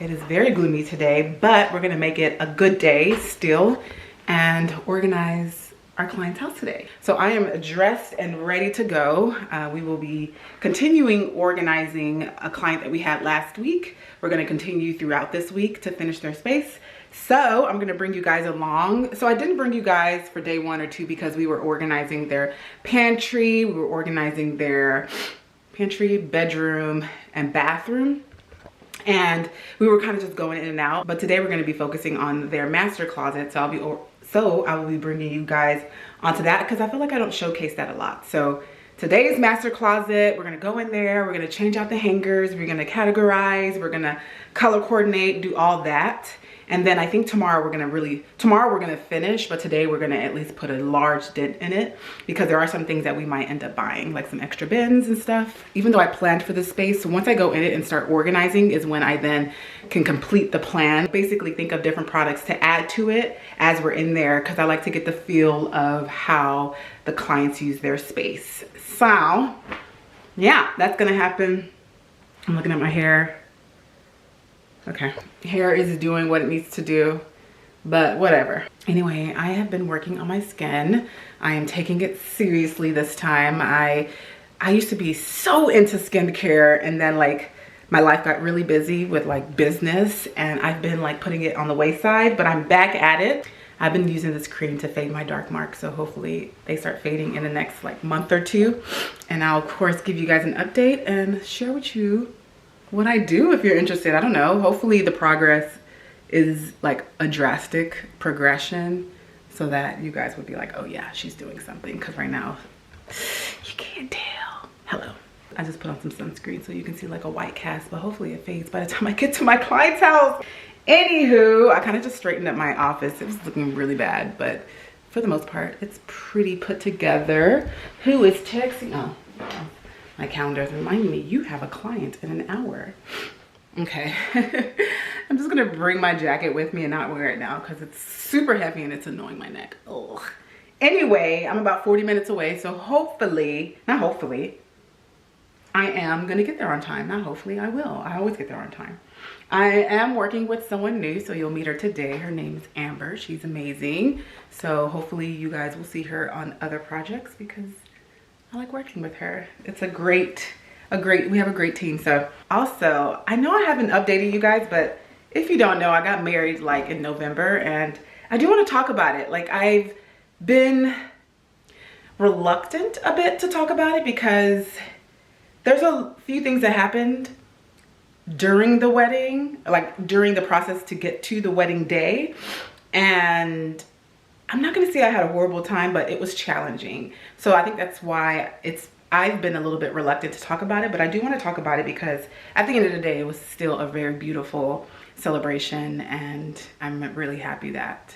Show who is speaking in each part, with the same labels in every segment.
Speaker 1: It is very gloomy today, but we're gonna make it a good day still and organize our client's house today. So I am dressed and ready to go. We will be continuing organizing a client that we had last week. We're gonna continue throughout this week to finish their space. So I'm gonna bring you guys along. So I didn't bring you guys for day 1 or 2 because we were organizing their pantry. We were organizing their pantry, bedroom, and bathroom. And we were kind of just going in and out. But today we're gonna be focusing on their master closet. So I will be bringing you guys onto that because I feel like I don't showcase that a lot. So today's master closet, we're gonna go in there, we're gonna change out the hangers, we're gonna categorize, we're gonna color coordinate, do all that. And then I think tomorrow we're gonna finish, but today we're gonna at least put a large dent in it because there are some things that we might end up buying, like some extra bins and stuff. Even though I planned for this space, so once I go in it and start organizing is when I then can complete the plan. Basically think of different products to add to it as we're in there because I like to get the feel of how the clients use their space. So yeah, that's gonna happen. I'm looking at my hair. Okay, hair is doing what it needs to do, but whatever. Anyway, I have been working on my skin. I am taking it seriously this time. I used to be so into skincare and then like my life got really busy with like business and I've been like putting it on the wayside, but I'm back at it. I've been using this cream to fade my dark marks, so hopefully they start fading in the next like month or 2. And I'll of course give you guys an update and share with you what I do if you're interested. I don't know, hopefully the progress is like a drastic progression so that you guys would be like, oh yeah, she's doing something, because right now you can't tell. Hello, I just put on some sunscreen so you can see like a white cast, but hopefully it fades by the time I get to my client's house. Anywho, I kind of just straightened up my office. It was looking really bad, but for the most part it's pretty put together. Who is texting? Oh, my calendar is reminding me you have a client in an hour. Okay. I'm just gonna bring my jacket with me and not wear it now because it's super heavy and it's annoying my neck. Ugh. Anyway, I'm about 40 minutes away, so hopefully, not hopefully, I am gonna get there on time. Not hopefully, I will. I always get there on time. I am working with someone new, so you'll meet her today. Her name is Amber. She's amazing. So hopefully you guys will see her on other projects because I like working with her. It's we have a great team. So also, I know I haven't updated you guys, but if you don't know, I got married like in November and I do want to talk about it. Like I've been reluctant a bit to talk about it because there's a few things that happened during the wedding, like during the process to get to the wedding day. And I'm not gonna say I had a horrible time, but it was challenging. So I think that's why I've been a little bit reluctant to talk about it, but I do want to talk about it because at the end of the day, it was still a very beautiful celebration. And I'm really happy that,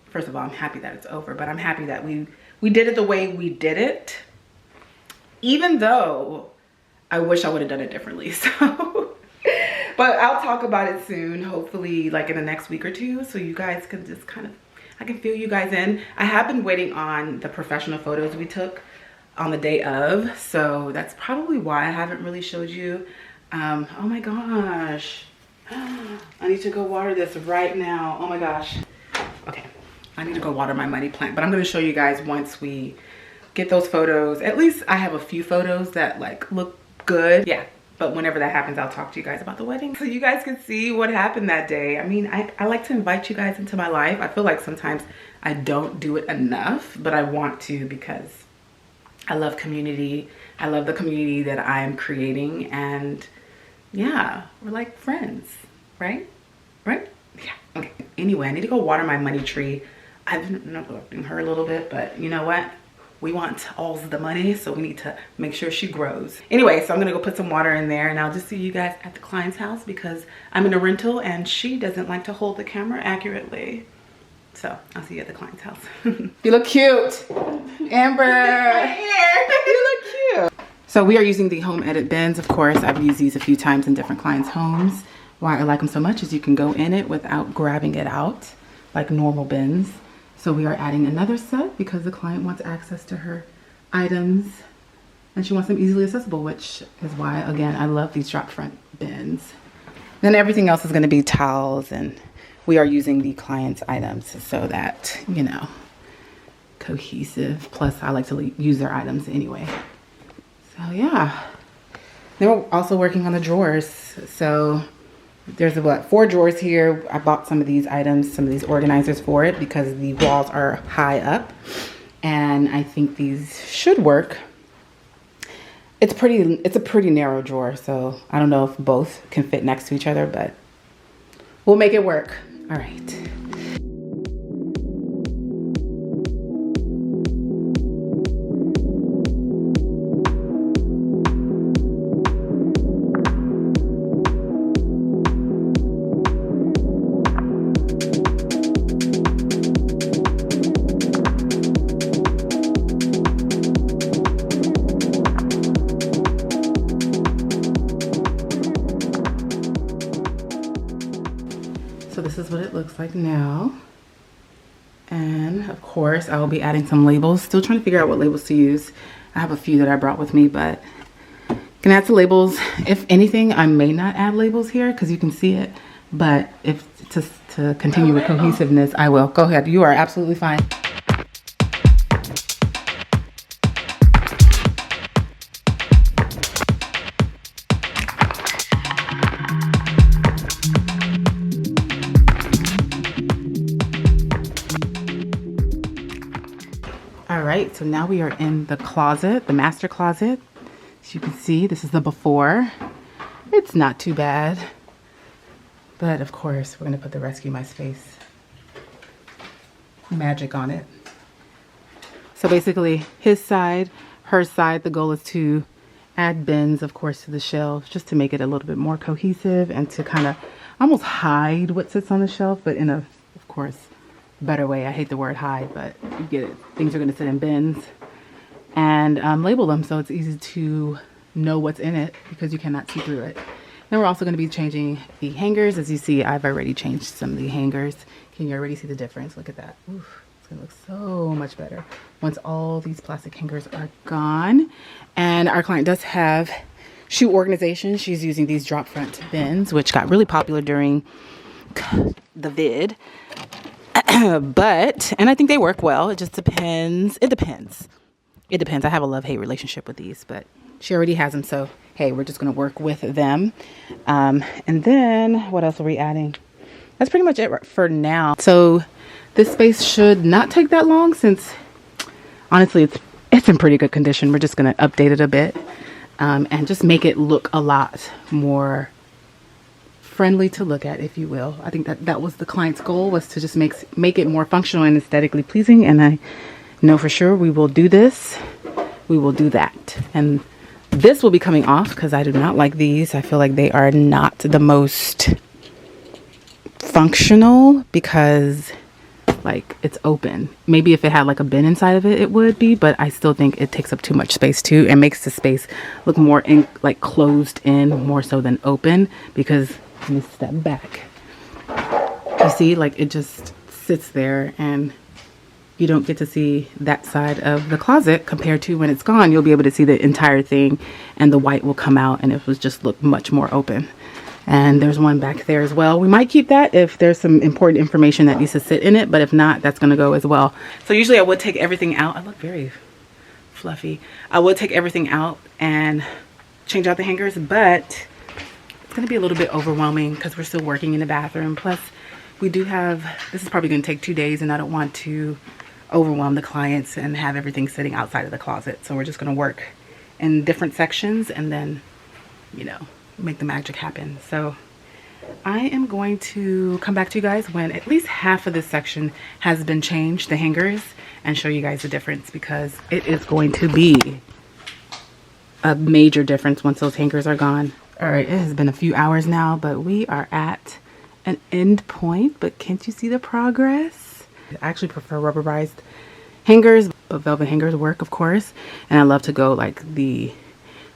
Speaker 1: first of all, I'm happy that it's over, but I'm happy that we did it the way we did it, even though I wish I would have done it differently. So, but I'll talk about it soon, hopefully like in the next week or 2, so you guys can just I can feel you guys in. I have been waiting on the professional photos we took on the day of, so that's probably why I haven't really showed you. Oh my gosh, I need to go water this right now. Oh my gosh. Okay, I need to go water my money plant, but I'm going to show you guys once we get those photos. At least I have a few photos that like look good. Yeah, but whenever that happens, I'll talk to you guys about the wedding so you guys can see what happened that day. I mean, I like to invite you guys into my life. I feel like sometimes I don't do it enough, but I want to because I love community. I love the community that I'm creating, and yeah, we're like friends, right? Right? Yeah, okay. Anyway, I need to go water my money tree. I've been neglecting her a little bit, but you know what? We want all the money, so we need to make sure she grows. Anyway, so I'm gonna go put some water in there and I'll just see you guys at the client's house because I'm in a rental and she doesn't like to hold the camera accurately. So I'll see you at the client's house. You look cute, Amber. You look cute. So we are using the home edit bins. Of course, I've used these a few times in different clients' homes. Why I like them so much is you can go in it without grabbing it out like normal bins. So we are adding another set because the client wants access to her items and she wants them easily accessible, which is why, again, I love these drop front bins. Then everything else is going to be towels, and we are using the client's items so that, you know, cohesive. Plus, I like to use their items anyway. So yeah. Then we're also working on the drawers. So there's what, 4 drawers here. I bought some of these items, some of these organizers for it because the walls are high up, and I think these should work. It's a pretty narrow drawer, so I don't know if both can fit next to each other, but we'll make it work. All right. So this is what it looks like now. And of course, I will be adding some labels. Still trying to figure out what labels to use. I have a few that I brought with me, but can add some labels. If anything, I may not add labels here because you can see it. But if to continue with cohesiveness, I will. Go ahead. You are absolutely fine. All right, so now we are in the closet, the master closet. As you can see, this is the before. It's not too bad. But of course, we're gonna put the Rescue My Space magic on it. So basically, his side, her side, the goal is to add bins, of course, to the shelves, just to make it a little bit more cohesive and to kind of almost hide what sits on the shelf, but in a, of course, better way. I hate the word hide, but you get it. Things are going to sit in bins and label them so it's easy to know what's in it because you cannot see through it. Then we're also going to be changing the hangers. As you see, I've already changed some of the hangers. Can you already see the difference? Look at that. Oof, it's going to look so much better once all these plastic hangers are gone. And our client does have shoe organization. She's using these drop front bins, which got really popular during the vid. And I think they work well. It just depends. It depends. I have a love-hate relationship with these, but she already has them. So, hey, we're just going to work with them. And then what else are we adding? That's pretty much it for now. So this space should not take that long since honestly, it's in pretty good condition. We're just going to update it a bit and just make it look a lot more friendly to look at, if you will. I think that was the client's goal, was to just make it more functional and aesthetically pleasing. And I know for sure we will do this. We will do that. And this will be coming off because I do not like these. I feel like they are not the most functional because like it's open. Maybe if it had like a bin inside of it, it would be, but I still think it takes up too much space too and makes the space look more like closed in more so than open. Because let me step back. You see, like it just sits there and you don't get to see that side of the closet compared to when it's gone. You'll be able to see the entire thing and the white will come out and it will just look much more open. And there's one back there as well. We might keep that if there's some important information that needs to sit in it, but if not, that's gonna go as well. So usually I would take everything out. I look very fluffy. I would take everything out and change out the hangers, but it's gonna be a little bit overwhelming because we're still working in the bathroom. Plus we do have, this is probably gonna take 2 days and I don't want to overwhelm the clients and have everything sitting outside of the closet. So we're just gonna work in different sections and then, you know, make the magic happen. So I am going to come back to you guys when at least half of this section has been changed, the hangers, and show you guys the difference, because it is going to be a major difference once those hangers are gone. All right, it has been a few hours now, but we are at an end point. But can't you see the progress? I actually prefer rubberized hangers, but velvet hangers work, of course. And I love to go like the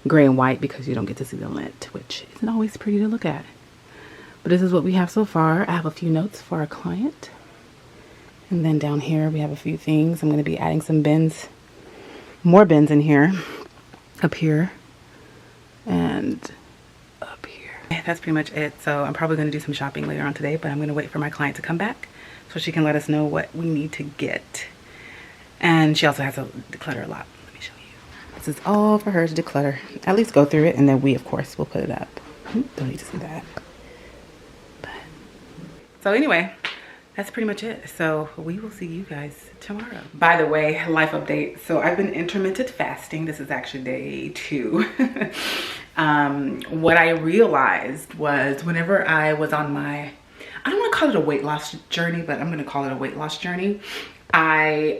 Speaker 1: gray and white because you don't get to see the lint, which isn't always pretty to look at. But this is what we have so far. I have a few notes for our client. And then down here we have a few things. I'm going to be adding some bins, more bins in here, up here, and up here. that's pretty much it. So I'm probably gonna do some shopping later on today, but I'm gonna wait for my client to come back so she can let us know what we need to get. And she also has to declutter a lot. Let me show you. This is all for her to declutter. At least go through it, and then we, of course, will put it up. Don't need to see that. But, so anyway, that's pretty much it. So we will see you guys tomorrow. By the way, life update. So I've been intermittent fasting. This is actually day 2. What I realized was whenever I was on my, I don't want to call it a weight loss journey, but I'm going to call it a weight loss journey. I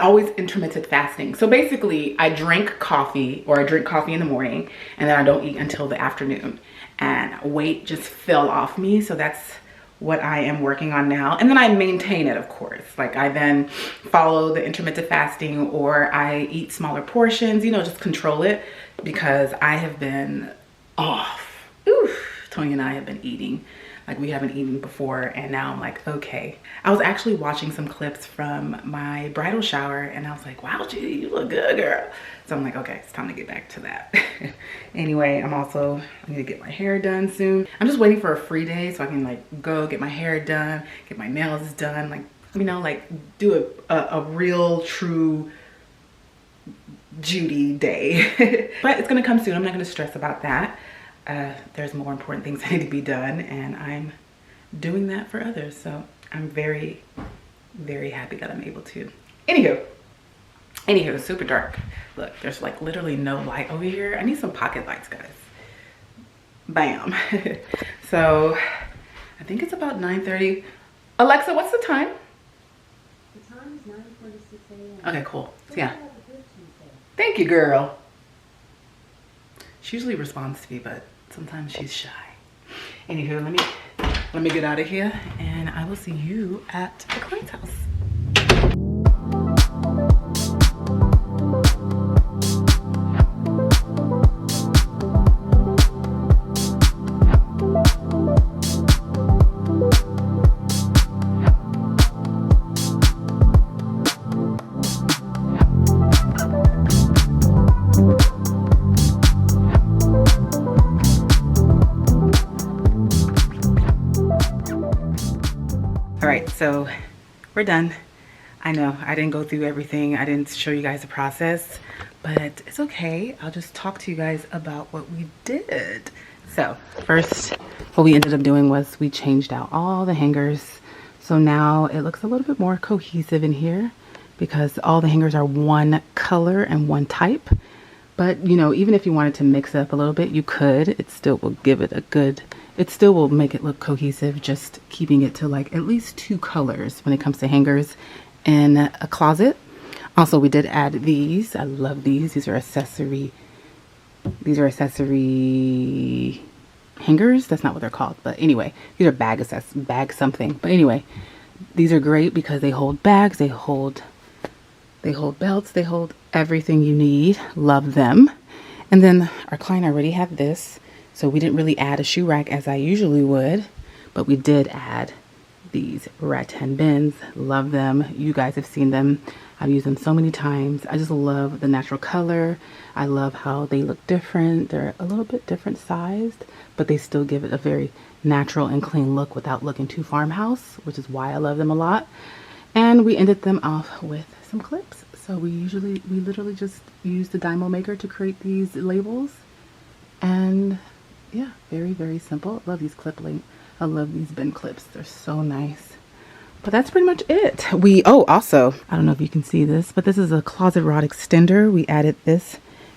Speaker 1: always intermittent fasting. So basically I drink coffee in the morning, and then I don't eat until the afternoon, and weight just fell off me. So that's what I am working on now. And then I maintain it, of course. Like I then follow the intermittent fasting, or I eat smaller portions, you know, just control it, because I have been off. Oof, Tony and I have been eating like we haven't eaten before, and now I'm like, okay. I was actually watching some clips from my bridal shower, and I was like, wow, Judi, you look good, girl. So I'm like, okay, it's time to get back to that. Anyway, I need to get my hair done soon. I'm just waiting for a free day so I can like go get my hair done, get my nails done, like, you know, like do a real true Judi day. But it's gonna come soon. I'm not gonna stress about that. There's more important things that need to be done, and I'm doing that for others. So I'm very, very happy that I'm able to. Anywho, it's super dark. Look, there's like literally no light over here. I need some pocket lights, guys. Bam. So I think it's about 9:30. Alexa, what's the time?
Speaker 2: The time is 9:46 a.m.
Speaker 1: Okay, cool. Yeah. Thank you, girl. She usually responds to me, but sometimes she's shy. Anywho, let me get out of here, and I will see you at the client's house. All right, so we're done. I know I didn't go through everything. I didn't show you guys the process, but it's okay. I'll just talk to you guys about what we did. So first, what we ended up doing was we changed out all the hangers. So now it looks a little bit more cohesive in here because all the hangers are one color and one type. But you know, even if you wanted to mix it up a little bit, you could. It still will give it a good, it still will make it look cohesive, just keeping it to like at least 2 colors when it comes to hangers in a closet. Also, we did add these. I love these. These are accessory hangers. That's not what they're called, but anyway, these are bag something. But anyway, these are great because they hold bags, they hold belts, they hold everything you need. Love them. And then our client already had this, so we didn't really add a shoe rack as I usually would, but we did add these rattan bins. Love them. You guys have seen them. I've used them so many times. I just love the natural color. I love how they look different. They're a little bit different sized, but they still give it a very natural and clean look without looking too farmhouse, which is why I love them a lot. And we ended them off with some clips. So we literally just use the Dymo maker to create these labels. And yeah, very, very simple. I love these I love these bin clips. They're so nice. But that's pretty much it. Also, I don't know if you can see this, but this is a closet rod extender. We added this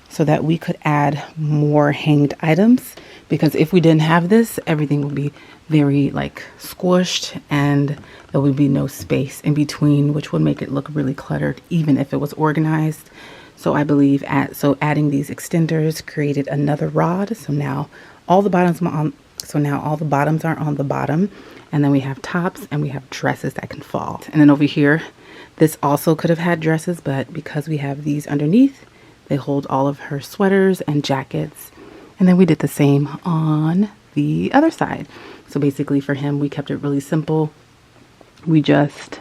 Speaker 1: so that we could add more hanged items, because if we didn't have this, everything would be very like squished and there would be no space in between, which would make it look really cluttered even if it was organized. So I believe adding these extenders created another rod. So now all the bottoms are on the bottom, and then we have tops and we have dresses that can fall. And then over here, this also could have had dresses, but because we have these underneath, they hold all of her sweaters and jackets. And then we did the same on the other side. So basically for him, we kept it really simple. We just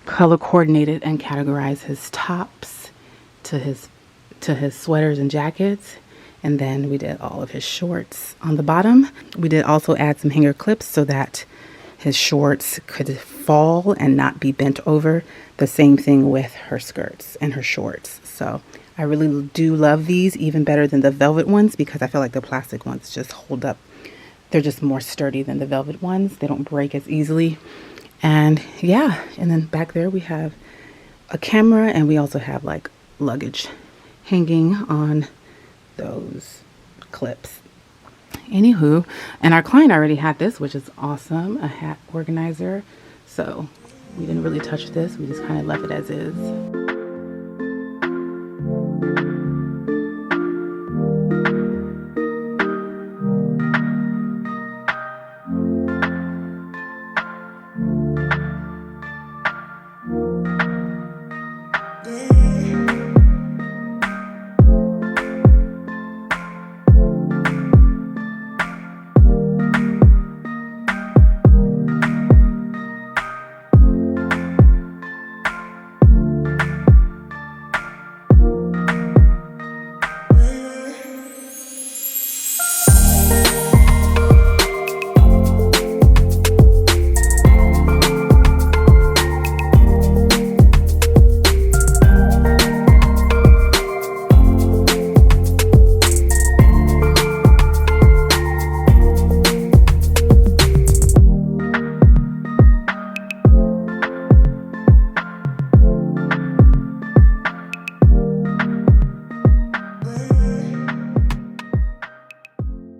Speaker 1: color coordinated and categorized his tops to his sweaters and jackets. And then we did all of his shorts on the bottom. We did also add some hanger clips so that his shorts could fall and not be bent over. The same thing with her skirts and her shorts. So I really do love these even better than the velvet ones because I feel like the plastic ones just hold up. They're just more sturdy than the velvet ones. They don't break as easily. And yeah, and then back there we have a camera, and we also have like luggage hanging on those clips. Anywho, and our client already had this, which is awesome, a hat organizer. So we didn't really touch this. We just kind of left it as is.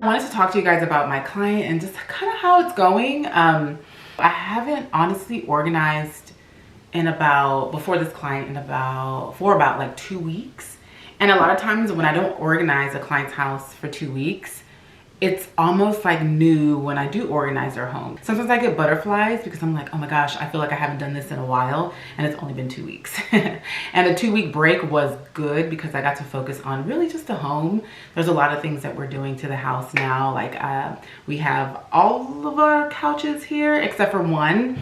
Speaker 1: I wanted to talk to you guys about my client and just kind of how it's going. I haven't honestly organized before this client for about like 2 weeks. And a lot of times when I don't organize a client's house for 2 weeks, it's almost like new when I do organize their home. Sometimes I get butterflies because I'm like, oh my gosh, I feel like I haven't done this in a while, and it's only been 2 weeks. And the 2-week break was good because I got to focus on really just the home. There's a lot of things that we're doing to the house now. Like we have all of our couches here except for one.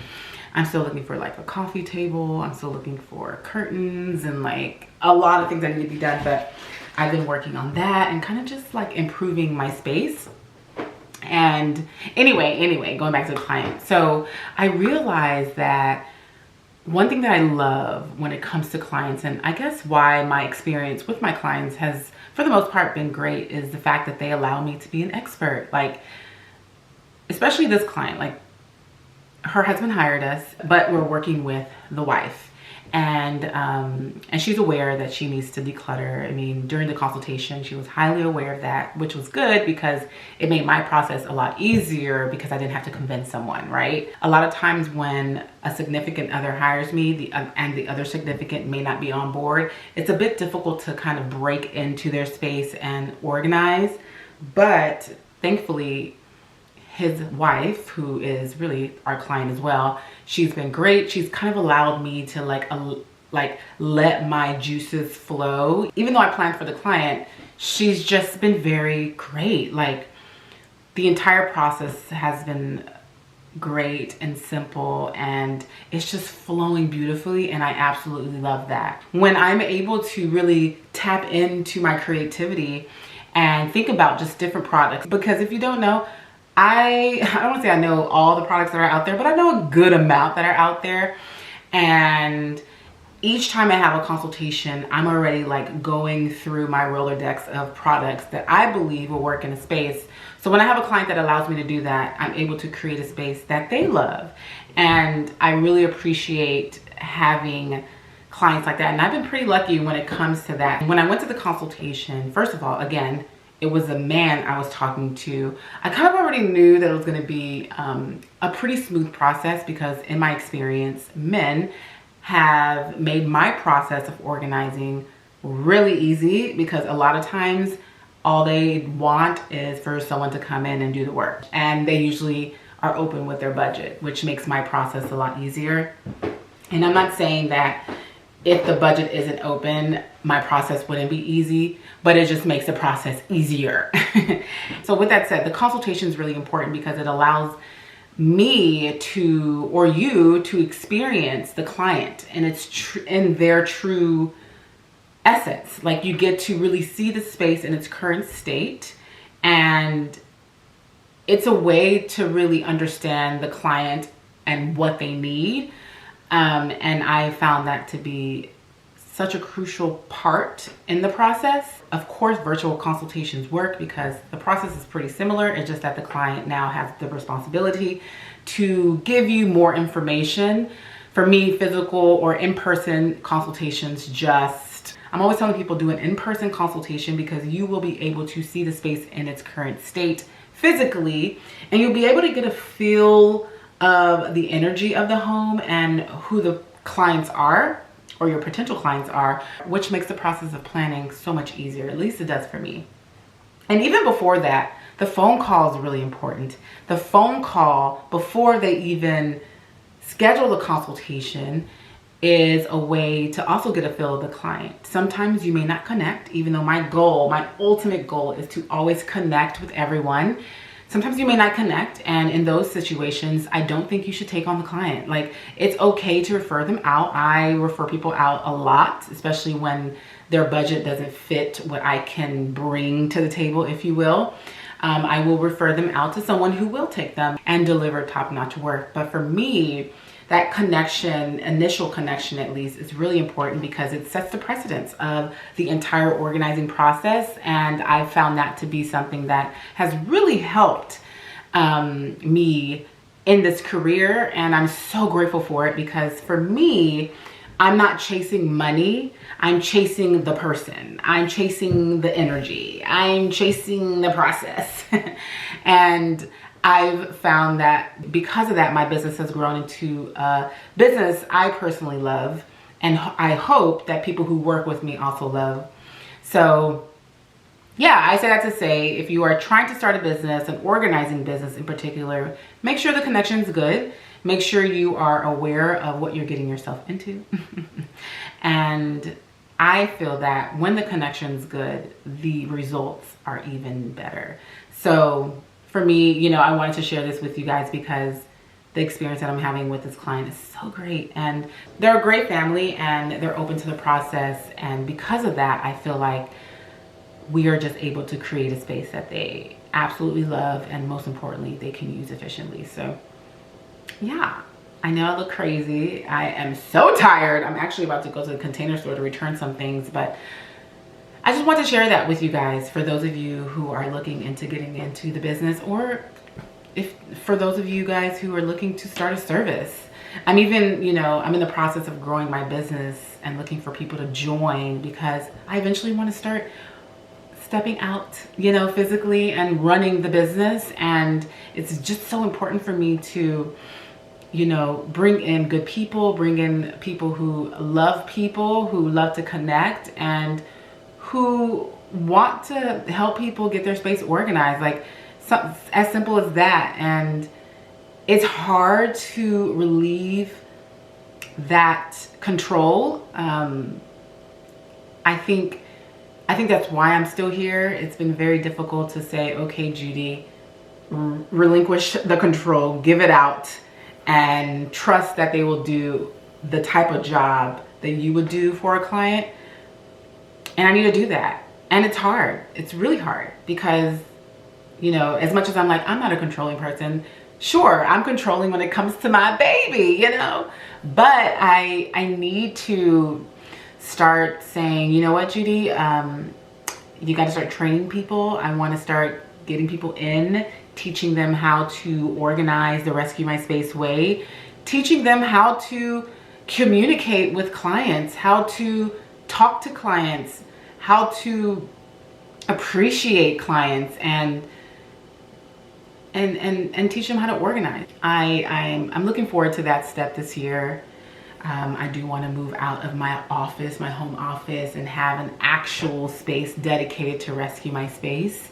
Speaker 1: I'm still looking for like a coffee table. I'm still looking for curtains and like a lot of things that need to be done, but I've been working on that and kind of just like improving my space. And anyway, going back to the client. So I realized that one thing that I love when it comes to clients, and I guess why my experience with my clients has for the most part been great, is the fact that they allow me to be an expert. Like, especially this client, like her husband hired us, but we're working with the wife. And she's aware that she needs to declutter. I mean, during the consultation, she was highly aware of that, which was good because it made my process a lot easier because I didn't have to convince someone, right? A lot of times when a significant other hires me and the other significant may not be on board, it's a bit difficult to kind of break into their space and organize. But thankfully, his wife, who is really our client as well, she's been great. She's kind of allowed me to like let my juices flow. Even though I planned for the client, she's just been very great. Like, the entire process has been great and simple, and it's just flowing beautifully, and I absolutely love that. When I'm able to really tap into my creativity and think about just different products, because if you don't know, I don't want to say I know all the products that are out there, but I know a good amount that are out there. And each time I have a consultation, I'm already like going through my Rolodex of products that I believe will work in a space. So when I have a client that allows me to do that, I'm able to create a space that they love. And I really appreciate having clients like that. And I've been pretty lucky when it comes to that. When I went to the consultation, first of all, again, it was a man I was talking to. I kind of already knew that it was going to be a pretty smooth process because in my experience, men have made my process of organizing really easy because a lot of times all they want is for someone to come in and do the work. And they usually are open with their budget, which makes my process a lot easier. And I'm not saying that if the budget isn't open, my process wouldn't be easy, but it just makes the process easier. So with that said, the consultation is really important because it allows me to, or you to experience the client and in their true essence. Like, you get to really see the space in its current state, and it's a way to really understand the client and what they need. And I found that to be such a crucial part in the process. Of course, virtual consultations work because the process is pretty similar. It's just that the client now has the responsibility to give you more information. For me, physical or in-person consultations I'm always telling people, do an in-person consultation because you will be able to see the space in its current state physically, and you'll be able to get a feel of the energy of the home and who the clients are, or your potential clients are, which makes the process of planning so much easier. At least it does for me. And even before that, the phone call is really important. The phone call before they even schedule the consultation is a way to also get a feel of the client. Sometimes you may not connect, even though my ultimate goal is to always connect with everyone. Sometimes you may not connect, and in those situations, I don't think you should take on the client. Like, it's okay to refer them out. I refer people out a lot, especially when their budget doesn't fit what I can bring to the table, if you will. I will refer them out to someone who will take them and deliver top-notch work. But for me, that connection, initial connection at least, is really important because it sets the precedence of the entire organizing process. And I've found that to be something that has really helped me in this career. And I'm so grateful for it because for me, I'm not chasing money. I'm chasing the person. I'm chasing the energy. I'm chasing the process. And I've found that because of that, my business has grown into a business I personally love, and I hope that people who work with me also love. So yeah, I say that to say, if you are trying to start a business, an organizing business in particular, make sure the connection is good. Make sure you are aware of what you're getting yourself into. And I feel that when the connection's good, the results are even better. So for me, I wanted to share this with you guys because the experience that I'm having with this client is so great. And they're a great family and they're open to the process. And because of that, I feel like we are just able to create a space that they absolutely love, and most importantly, they can use efficiently. So yeah, I know I look crazy. I am so tired. I'm actually about to go to the Container Store to return some things, but I just want to share that with you guys for those of you who are looking into getting into the business, or for those of you guys who are looking to start a service. I'm even, I'm in the process of growing my business and looking for people to join because I eventually want to start stepping out, physically and running the business. And it's just so important for me to, bring in good people, bring in people who love to connect, and who want to help people get their space organized. Like, as simple as that. And it's hard to relieve that control. I think that's why I'm still here. It's been very difficult to say, okay, Judi, relinquish the control, give it out, and trust that they will do the type of job that you would do for a client. And I need to do that. And it's hard. It's really hard because, as much as I'm like, I'm not a controlling person. Sure, I'm controlling when it comes to my baby, but I need to start saying, you know what, Judi, you got to start training people. I want to start getting people in, teaching them how to organize the Rescue My Space way, teaching them how to communicate with clients, how to talk to clients, how to appreciate clients, and teach them how to organize. I'm looking forward to that step this year. I do want to move out of my office, my home office, and have an actual space dedicated to Rescue My Space.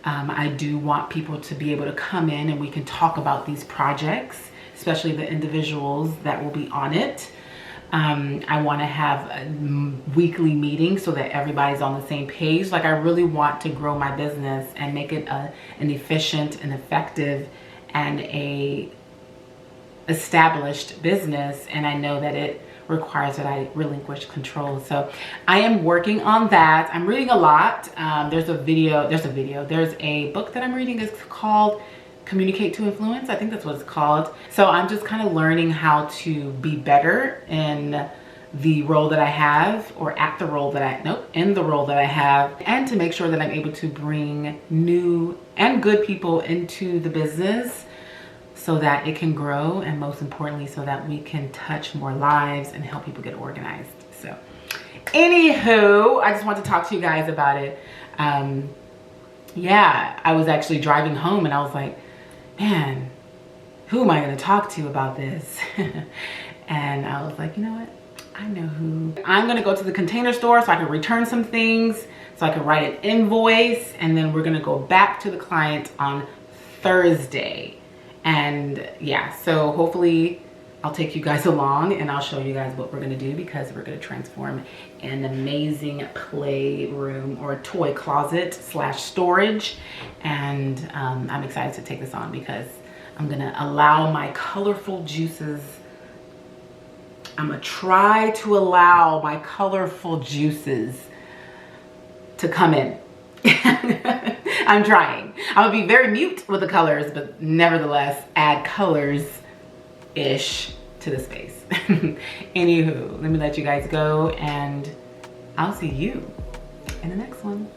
Speaker 1: I do want people to be able to come in and we can talk about these projects, especially the individuals that will be on it. I want to have a weekly meetings so that everybody's on the same page. Like, I really want to grow my business and make it an efficient and effective and a established business. And I know that it requires that I relinquish control. So I am working on that. I'm reading a lot. There's a book that I'm reading. It's called Communicate to Influence. I think that's what it's called. So I'm just kind of learning how to be better in the role that I have, or in the role that I have, and to make sure that I'm able to bring new and good people into the business so that it can grow, and most importantly, so that we can touch more lives and help people get organized. So anywho, I just want to talk to you guys about it. Yeah, I was actually driving home and I was like, man, who am I going to talk to about this? And I was like, you know what? I know who. I'm going to go to the Container Store so I can return some things, so I can write an invoice, and then we're going to go back to the client on Thursday. And yeah, so hopefully I'll take you guys along and I'll show you guys what we're going to do, because we're going to transform an amazing playroom or toy closet / storage. And I'm excited to take this on because I'm going to allow my colorful juices. I'm going to try to allow my colorful juices to come in. I'm trying. I'm going to be very mute with the colors, but nevertheless add colors-ish to the space. Anywho, let me let you guys go, and I'll see you in the next one.